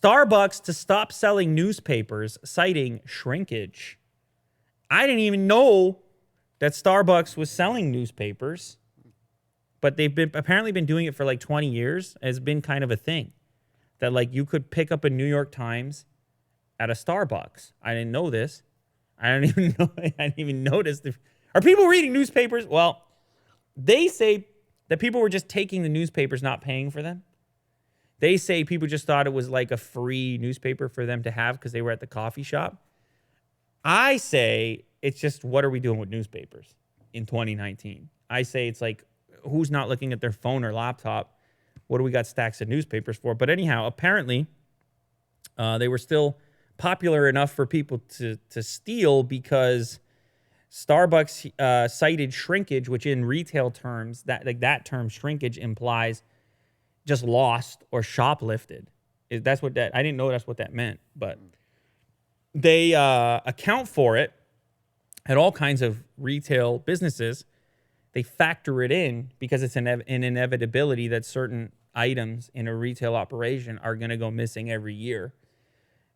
Starbucks to stop selling newspapers, citing shrinkage. I didn't even know that Starbucks was selling newspapers, but they've been apparently been doing it for like 20 years. It's been kind of a thing that like you could pick up a New York Times at a Starbucks. I didn't know this. I don't even know. I didn't even notice. Are people reading newspapers? Well, they say that people were just taking the newspapers, not paying for them. They say people just thought it was like a free newspaper for them to have because they were at the coffee shop. I say it's just, what are we doing with newspapers in 2019? I say it's like, who's not looking at their phone or laptop? What do we got stacks of newspapers for? But anyhow, apparently they were still popular enough for people to steal because Starbucks cited shrinkage, which in retail terms, that term shrinkage implies just lost or shoplifted. That's what that, I didn't know that's what that meant, but they account for it at all kinds of retail businesses. They factor it in because it's an inevitability that certain items in a retail operation are going to go missing every year.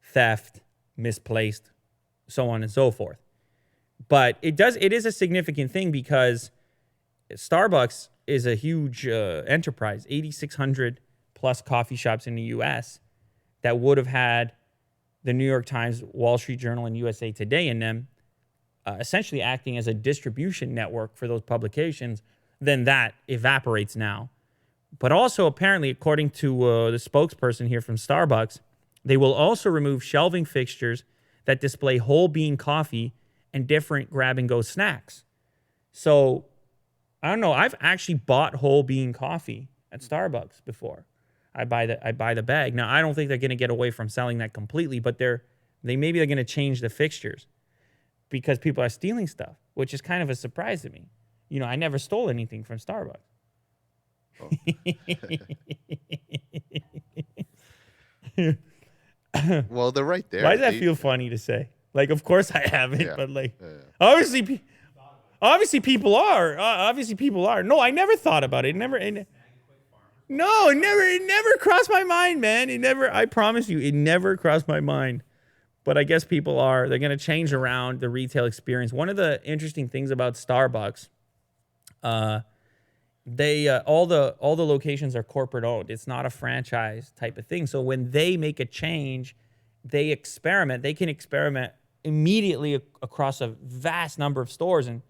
Theft, misplaced, so on and so forth. But it is a significant thing because Starbucks is a huge enterprise, 8,600 plus coffee shops in the U.S. that would have had the New York Times, Wall Street Journal, and USA Today in them, essentially acting as a distribution network for those publications. Then that evaporates now. But also, apparently, according to the spokesperson here from Starbucks, they will also remove shelving fixtures that display whole bean coffee and different grab-and-go snacks. So, I don't know. I've actually bought whole bean coffee at Starbucks before. I buy the bag. Now, I don't think they're going to get away from selling that completely, but maybe they're going to change the fixtures because people are stealing stuff, which is kind of a surprise to me. You know, I never stole anything from Starbucks. Oh. Well, they're right there. Why does that feel funny to say? Like, of course I haven't, but like, obviously people are. Obviously people are. No, I never thought about it. It never crossed my mind, man. I promise you, it never crossed my mind. But I guess people are. They're going to change around the retail experience. One of the interesting things about Starbucks, they all the locations are corporate owned. It's not a franchise type of thing. So when they make a change, they experiment. They can experiment immediately across a vast number of stores and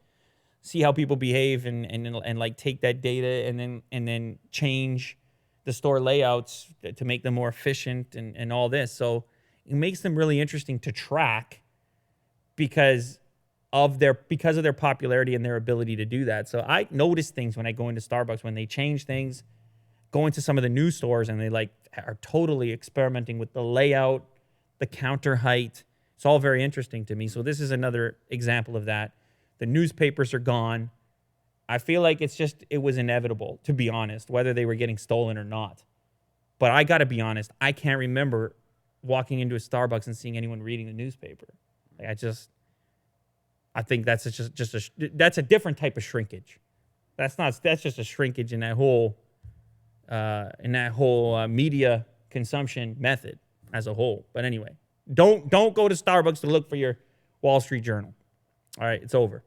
see how people behave and like take that data and then change the store layouts to make them more efficient and all this. So it makes them really interesting to track because of their popularity and their ability to do that. So I notice things when I go into Starbucks when they change things, go into some of the new stores and they like are totally experimenting with the layout, the counter height. It's all very interesting to me. So this is another example of that. The newspapers are gone. I feel like it was inevitable, to be honest, whether they were getting stolen or not. But I got to be honest, I can't remember walking into a Starbucks and seeing anyone reading the newspaper. Like I think that's that's a different type of shrinkage. That's just a shrinkage in that whole media consumption method as a whole. But anyway, don't go to Starbucks to look for your Wall Street Journal. All right, it's over.